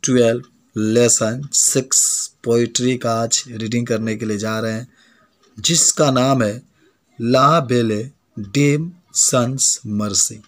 12 lesson 6 poetry का आज reading करने के लिए जा रहे हैं, जिसका नाम है ला बेले डेम सन्स मर्सी।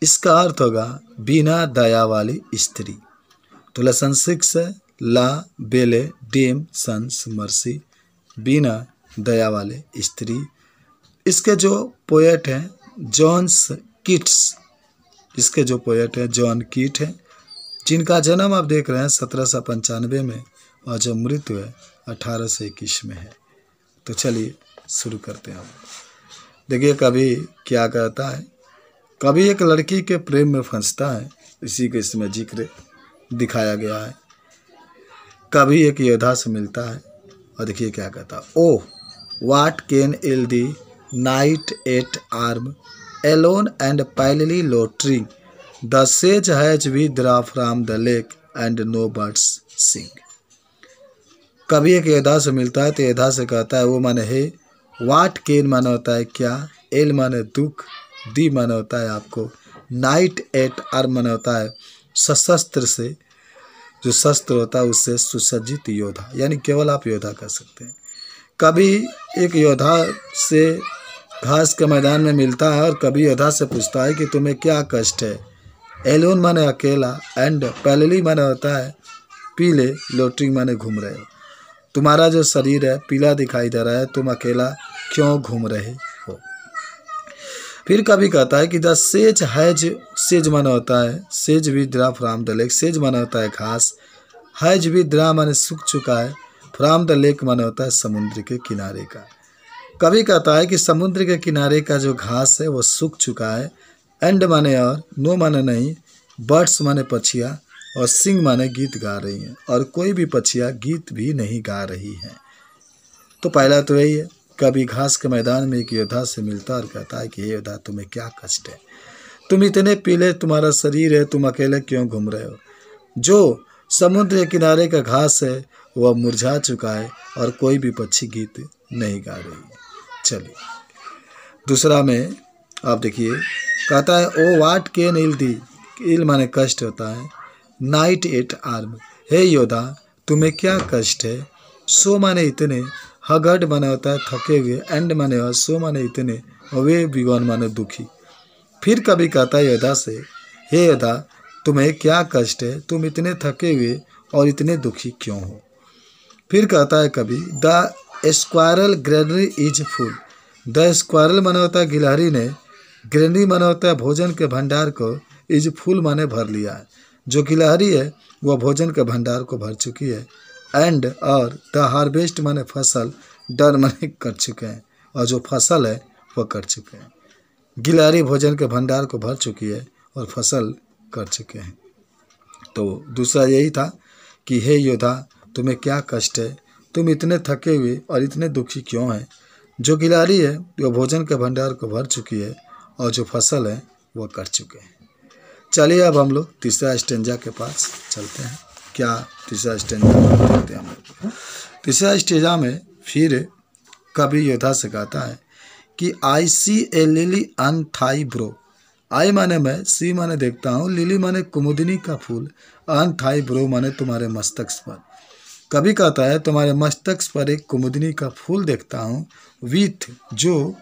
इसका अर्थ होगा बिना दया वाली स्त्री। तो लेसन 6 है ला बेले डेम सन्स मर्सी, बिना दया वाले स्त्री। इसके जो पोएट हैं जॉन कीट्स, इसके जो पोएट हैं जॉन कीट हैं, जिनका जन्म आप देख रहे हैं 1795 में और जो मृत्यु है 1821 में है। तो चलिए शुरू करते हैं। देखिए कवि क्या कहता है। कवि एक लड़की के प्रेम में फंसता है, इसी के इसमें जिक्र दिखाया गया है। कवि एक योद्धा से मिलता है और देखिए क्या कहता है। Oh what can ail thee knight at arm alone and palely loitering the सेज has withdraw from the lake and no birds sing. कवि एक योद्धा से मिलता है तो योद्धा से कहता है वो माने है, व्हाट कैन माने होता है क्या, एल माने दुख, दी माने होता है आपको, नाइट एट आर्म माने होता है सशस्त्र से, जो शस्त्र होता है उससे सुसज्जित योद्धा, यानी केवल आप योद्धा कर सकते हैं। कभी एक योद्धा से घास के मैदान में मिलता है और कभी योद्धा से पूछता है कि तुम्हें क्या कष्ट है। एलोन माने अकेला, एंड पैलली माने होता है पीले, लोटरिंग माने घूम रहे हो। तुम्हारा जो शरीर है पीला दिखाई दे रहा है, तुम अकेला क्यों घूम रहे हो। फिर कभी कहता है कि द सेज हैज, सेज माने होता है says withdraw from the lake, says माने होता है घास, हैज विथड्रा माने सूख चुका है, फ्रॉम द लेक माने होता है समुद्र के किनारे का। कभी कहता है कि समुद्र के किनारे का जो घास है वो सूख चुका है, एंड माने और, नो माने नहीं, बर्ड्स माने पक्षियाँ, और सिंग माने गीत गा रही हैं, और कोई भी पक्षियाँ गीत भी नहीं गा रही हैं। तो पहला तो यही है, कभी घास के मैदान में एक योद्धा से मिलता और कहता है कि हे योद्धा तुम्हें क्या कष्ट है, तुम इतने पीले तुम्हारा शरीर है, तुम अकेले क्यों घूम रहे हो। जो समुद्र के किनारे का घास है वह मुरझा चुका है और कोई भी पक्षी गीत नहीं गा रही है। चलिए दूसरा में आप देखिए, कहता है ओ व्हाट कैन इल दी, इल माने कष्ट होता है, नाइट एट आर्म, हे योद्धा तुम्हें क्या कष्ट है, सो माने इतने, हगड माने होता है थके हुए, एंड माने और, सो माने इतने, और वे विगन माने दुखी। फिर कभी कहता है योद्धा से, हे योद्धा तुम्हें क्या कष्ट है, तुम इतने थके हुए और इतने दुखी क्यों हो। फिर कहता है कभी the squirrel granary is full, the squirrel माने होता है गिलहरी ने, ग्रेनरी माने होता है भोजन के भंडार को, इज फुल माने भर लिया है, जो गिलहरी है वह भोजन के भंडार को भर चुकी है, एंड और द हार्वेस्ट माने फसल, डन माने कर चुके हैं, और जो फसल है वह कर चुके हैं। गिलहरी भोजन के भंडार को भर चुकी है और फसल कर चुके हैं। तो दूसरा यही था कि हे योद्धा तुम्हें क्या कष्ट है, तुम इतने थके हुए और इतने दुखी क्यों हैं। जो गिलहरी है वह भोजन के भंडार को भर चुकी है और जो फसल है वह कर चुके हैं। चलिए अब हम लोग तीसरा स्टेंजा के पास चलते हैं। क्या तीसरा स्टेंजा देखते हैं हम लोग। तीसरा स्टेंजा में फिर कवि योद्धा से कहता है कि आई सी ए लिली अन थाई ब्रो, आई माने मैं, सी माने देखता हूँ, लिली माने कुमुदिनी का फूल, अन थाई ब्रो माने तुम्हारे मस्तक पर। कभी कहता है तुम्हारे मस्तक पर एक कुमुदिनी का फूल देखता हूँ, विथ जो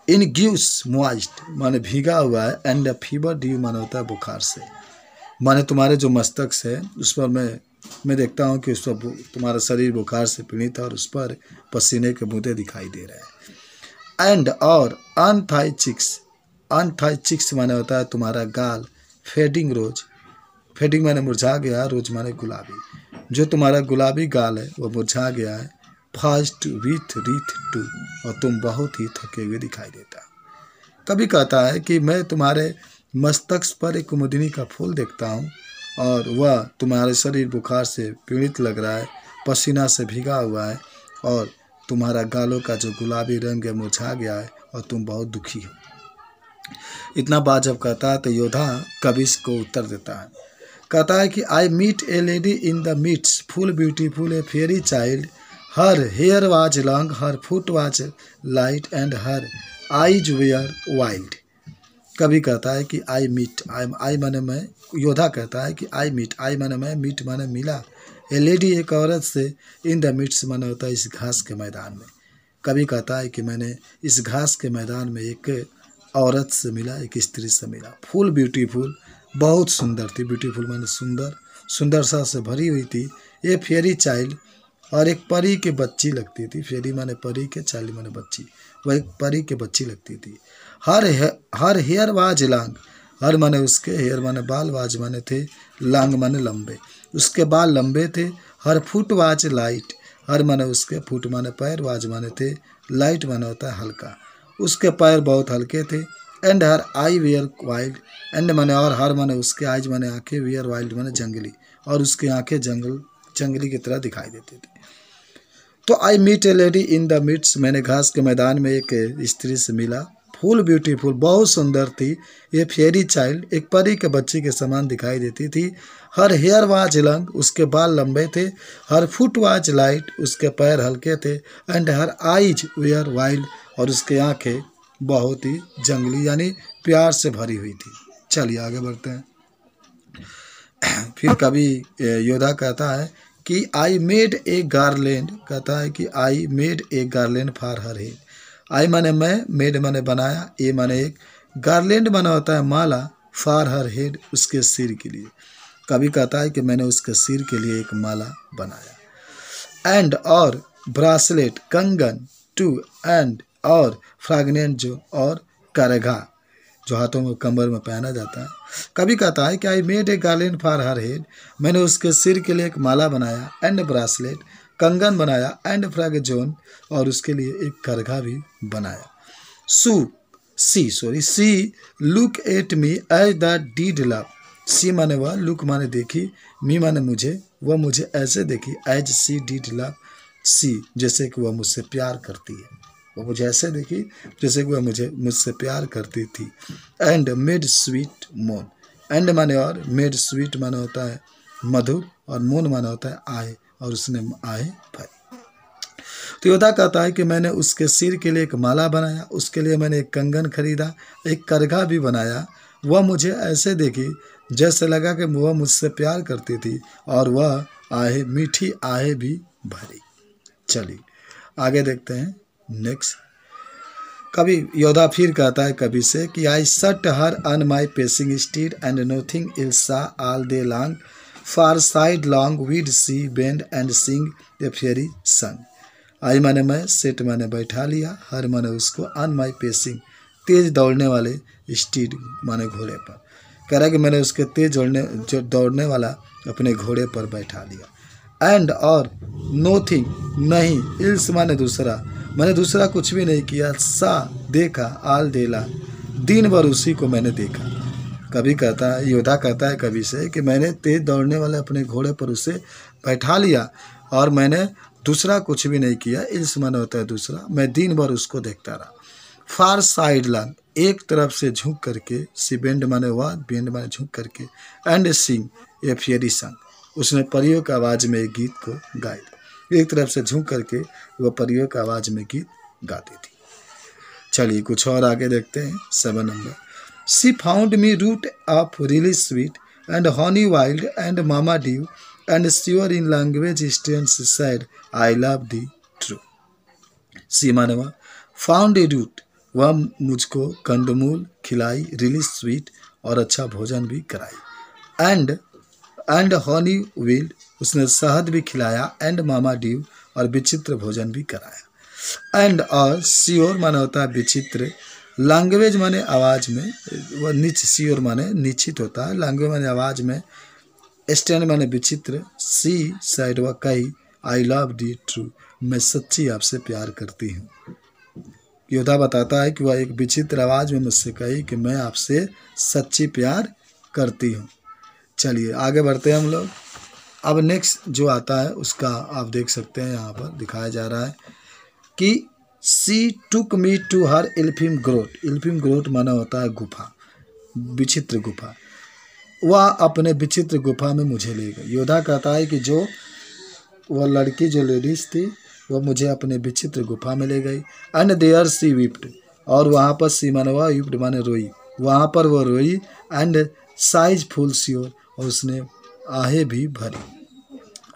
इन गिव्स मॉइस्ट माने भीगा हुआ है, एंड फीवर ड्यू माने होता है बुखार से। माने तुम्हारे जो मस्तक है उस पर मैं देखता हूँ कि उस पर तुम्हारा शरीर बुखार से पीड़ित है और उस पर पसीने के बूंदे दिखाई दे रहे हैं। एंड और अनथाई चिक्स, अनथाई चिक्स माने होता है तुम्हारा गाल, फेडिंग रोज, फेडिंग माने मुरझा गया, रोज माने गुलाबी, जो तुम्हारा गुलाबी गाल है वह मुरझा गया है, फास्ट विथ रीथ टू, और तुम बहुत ही थके हुए दिखाई देता। कभी कहता है कि मैं तुम्हारे मस्तक पर एक कुमुदिनी का फूल देखता हूँ और वह तुम्हारे शरीर बुखार से पीड़ित लग रहा है, पसीना से भीगा हुआ है, और तुम्हारा गालों का जो गुलाबी रंग है मुरझा गया है और तुम बहुत दुखी हो। इतना बात जब कहता है तो योद्धा कवि को उत्तर देता है, कहता है कि I meet a lady in the meads, full beautiful a fairy child, her hair was long, her foot was light, and her eyes were wild. कभी कहता है कि आई मीट, आई माने मैं, योद्धा कहता है कि आई मीट, आई माने मैं, मीट माने मिला, ए लेडी एक औरत से, इन द मिट्स माने होता है इस घास के मैदान में। कभी कहता है कि मैंने इस घास के मैदान में एक औरत से मिला, एक स्त्री से मिला। फुल ब्यूटीफुल, बहुत सुंदर थी। ब्यूटीफुल माने सुंदर, सुंदरता से भरी हुई थी। ये फेरी चाइल्ड, और एक परी के बच्ची लगती थी। फेरी माने परी के, चाइल्ड माने बच्ची, वह एक परी के बच्ची लगती थी। हर हेयर वाज लॉन्ग, हर माने उसके, हेयर माने बाल, वाज माने थे, लॉन्ग माने लंबे, उसके बाल लंबे थे। हर फुट वाज लाइट, हर माने उसके, फुट माने पैर, वाज माने थे, लाइट माने होता है हल्का, उसके पैर बहुत हल्के थे। And her eye were wild, and माने और, हर माने उसके, आइज माने आंखें, वेयर वाइल्ड माने जंगली, और उसकी आंखें जंगली की तरह दिखाई देती थी। तो I meet a lady in the meads, मैंने घास के मैदान में एक स्त्री से मिला। फुल ब्यूटीफुल, बहुत सुंदर थी। ये फेरी चाइल्ड, एक परी के बच्ची के समान दिखाई देती थी। हर हेयर वाज लॉन्ग, उसके बाल लंबे थे। हर फुट वाज लाइट, उसके पैर हल्के थे। And her eyes were wild, और उसकी आंखें बहुत ही जंगली यानी प्यार से भरी हुई थी। चलिए आगे बढ़ते हैं। फिर कभी योद्धा कहता है कि आई मेड ए गार्लैंड, कहता है कि I made a garland for her head. I माने मैं, मेड माने बनाया, ए माने एक, गार्लैंड माना होता है माला, फॉर हर हेड उसके सिर के लिए। कभी कहता है कि मैंने उसके सिर के लिए एक माला बनाया। एंड और ब्रासलेट, कंगन, टू एंड और, फ्रैगनेंट जो, और करघा जो हाथों में कमर में पहना जाता है। कभी कहता है कि I made a garland for her head, मैंने उसके सिर के लिए एक माला बनाया। एंड ब्रासलेट, कंगन बनाया। एंड फ्रैगजोन, और उसके लिए एक करघा भी बनाया। She look at me as the did love, she माने वह, लुक माने देखी, मी माने मुझे, वह मुझे ऐसे देखी, एज सी डीड लव, सी जैसे कि वह मुझसे प्यार करती है, वो मुझे ऐसे देखी जैसे कि वह मुझसे प्यार करती थी। एंड मेड स्वीट मोन, एंड माने और, मेड स्वीट माने होता है मधुर, और मोन माने होता है आए, और उसने आए भरी। तो योद्धा कहता है कि मैंने उसके सिर के लिए एक माला बनाया, उसके लिए मैंने एक कंगन खरीदा, एक करघा भी बनाया। वह मुझे ऐसे देखी जैसे लगा कि वह मुझसे प्यार करती थी, और वह आहे, मीठी आहे भी भरी। चलिए आगे देखते हैं नेक्स्ट। कभी योद्धा फिर कहता है कभी से कि I sat her on my pacing steed and nothing else saw all day long, far side long weed she bend and sing a fairy song. I माने मैं, सेट माने बैठा लिया, हर माने उसको, ऑन माई पेसिंग तेज दौड़ने वाले, स्टीड माने घोड़े पर। कह रहा है कि मैंने उसके तेज दौड़ने वाला अपने घोड़े पर बैठा लिया। एंड और, नोथिंग नहीं, इल्स माने दूसरा, मैंने दूसरा कुछ भी नहीं किया, सा देखा, आल देला दिन भर उसी को मैंने देखा। कभी कहता है योद्धा कहता है कभी से कि मैंने तेज दौड़ने वाले अपने घोड़े पर उसे बैठा लिया, और मैंने दूसरा कुछ भी नहीं किया, इल्स माने होता है दूसरा, मैं दिन भर उसको देखता रहा। फार साइड लॉन्ग, एक तरफ से झुक करके, सी बेंड माने हुआ, बेंड माने झुक करके, एंड सिंग ए फेरी संग, उसने परियों की आवाज़ में एक गीत को गाया। एक तरफ से झुक करके वह परियों की आवाज़ में गीत गाती थी। चलिए कुछ और आगे देखते हैं। 7 नंबर। She found me root of relish sweet and honey wild and manna dew and sure in language strange said I love thee true. She माने वह, फाउंड ए रूट, वह मुझको कंदमूल खिलाई, रिली स्वीट और अच्छा भोजन भी कराई। एंड हनी वाइल्ड, उसने शहद भी खिलाया, एंड मामा ड्यू और विचित्र भोजन भी कराया। एंड और श्योर माने होता है विचित्र, लैंग्वेज माने आवाज़ में, वह नीच, श्योर माने निश्चित होता है, लैंग्वेज माने आवाज़ में, स्टैंड माने विचित्र, सी साइड वह कही, आई लव दी ट्रू, मैं सच्ची आपसे प्यार करती हूँ। योद्धा बताता है कि वह एक विचित्र आवाज़ में मुझसे कही कि मैं आपसे सच्ची प्यार करती हूँ। चलिए आगे बढ़ते हैं हम लोग। अब नेक्स्ट जो आता है उसका आप देख सकते हैं, यहाँ पर दिखाया जा रहा है कि she took me to her elfin grot. Elfin grot माना होता है गुफा, विचित्र गुफा। वह अपने विचित्र गुफा में मुझे ले गई। योद्धा कहता है कि जो वह लड़की, जो लेडीज थी, वह मुझे अपने विचित्र गुफा में ले गई। एंड देयर सी वीप्ड, और वहाँ पर सी माने वह, वीप्ड माने रोई, वहाँ पर वह रोई। एंड साइज फुल श्योर, और उसने आहें भी भरी।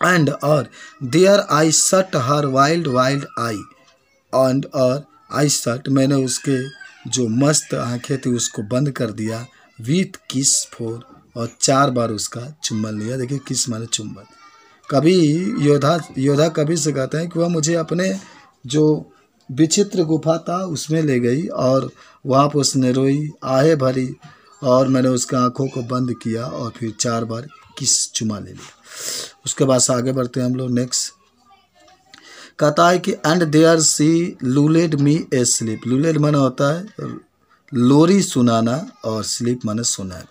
एंड और there I shut her wild wild eye, and और आई शट, मैंने उसके जो मस्त आंखें थी उसको बंद कर दिया, विथ किस फोर, और 4 बार उसका चुम्बन लिया। देखिए किस माने चुम्बन। कभी योद्धा कभी से कहते हैं कि वह मुझे अपने जो विचित्र गुफा था उसमें ले गई, और वहाँ पर उसने रोई, आहें भरी, और मैंने उसके आंखों को बंद किया और फिर 4 बार किस चुमा ले लिया। उसके बाद से आगे बढ़ते हैं हम लोग। नेक्स्ट कहता है कि and there she lulled me asleep. Lulled माना होता है लोरी सुनाना, और स्लीप माने सोना,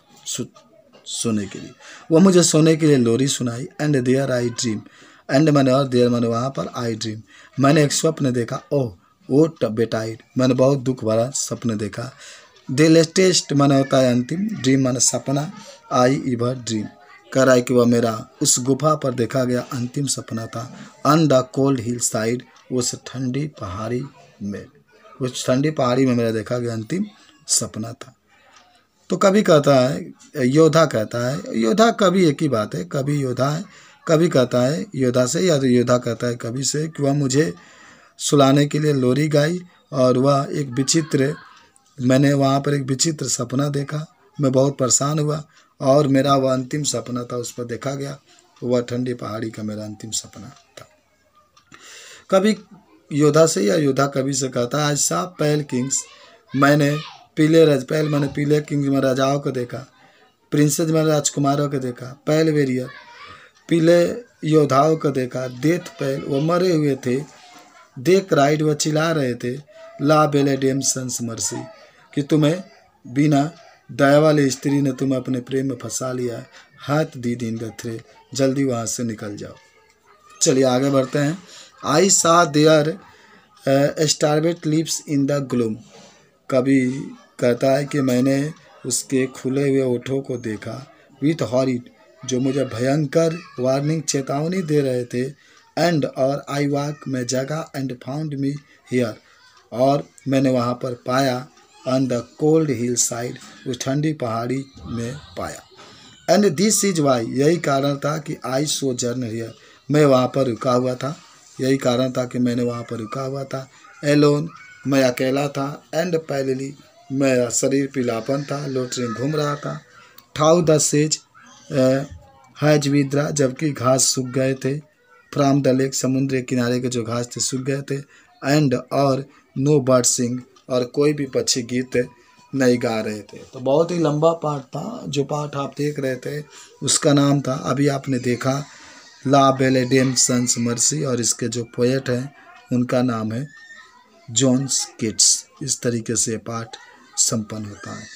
सोने के लिए। वह मुझे सोने के लिए लोरी सुनाई। And there I dream, and मैंने और देयर मैंने वहाँ पर आई ड्रीम, मैंने एक स्वप्न देखा। ओह वो बेटाइड, मैंने बहुत दुख भरा सपने देखा। द लेटेस्ट माने होता है अंतिम, ड्रीम माने सपना, आई इवर ड्रीम, कह रहा है कि वह मेरा उस गुफा पर देखा गया अंतिम सपना था। On the cold hill side, उस ठंडी पहाड़ी में, उस ठंडी पहाड़ी में मेरा देखा गया अंतिम सपना था। तो कभी कहता है योद्धा, कहता है योद्धा, कभी एक ही बात है, कभी योद्धा है, कभी कहता है योद्धा से, या तो योद्धा कहता है कभी से कि वह मुझे सुलाने के लिए लोरी गाई, और वह एक विचित्र, मैंने वहाँ पर एक विचित्र सपना देखा, मैं बहुत परेशान हुआ, और मेरा वह अंतिम सपना था उस पर देखा गया, वह ठंडी पहाड़ी का मेरा अंतिम सपना था। कभी योद्धा से या योद्धा कभी से कहता है आई सॉ पेल किंग्स, मैंने पीले किंग्स में राजाओं को देखा, प्रिंसेस में राजकुमारों को देखा, पेल वेरियर पीले योद्धाओं को देखा, डेथ पेल वो मरे हुए थे, देख राइड वो चिल्ला रहे थे, ला बेले डेम सन्स मर्सी, कि तुम्हें बिना दया वाली स्त्री ने तुम्हें अपने प्रेम में फंसा लिया है, हाथ दी दिन गथरे, जल्दी वहाँ से निकल जाओ। चलिए आगे बढ़ते हैं। I saw their starved lips in the gloom, कभी कहता है कि मैंने उसके खुले हुए ओठों को देखा, विथ हॉरिड, जो मुझे भयंकर वार्निंग चेतावनी दे रहे थे। एंड और आई वॉक, मैं जगा, एंड फाउंड मी हियर, और मैंने वहाँ पर पाया, on the cold hill side, उस ठंडी पहाड़ी में पाया। एंड दिस इज वाई, यही कारण था कि आई सो जर्न हियर, मैं वहाँ पर रुका हुआ था, यही कारण था कि मैंने वहाँ पर रुका हुआ था। एलोन, मैं अकेला था। एंड पैलिली, मेरा शरीर पीलापन था, लोटरिंग घूम रहा था। ठाउ द सेज हैज विद्रा, जबकि घास सूख गए थे। फ्राम द लेक, समुद्र के किनारे के जो घास थे सूख गए थे। एंड और नो बर्ड सिंग, और कोई भी पक्षी गीत नहीं गा रहे थे। तो बहुत ही लंबा पाठ था, जो पाठ आप देख रहे थे उसका नाम था, अभी आपने देखा, ला बेले डेम सन्स मर्सी, और इसके जो पोएट हैं उनका नाम है जॉन कीट्स। इस तरीके से पाठ संपन्न होता है।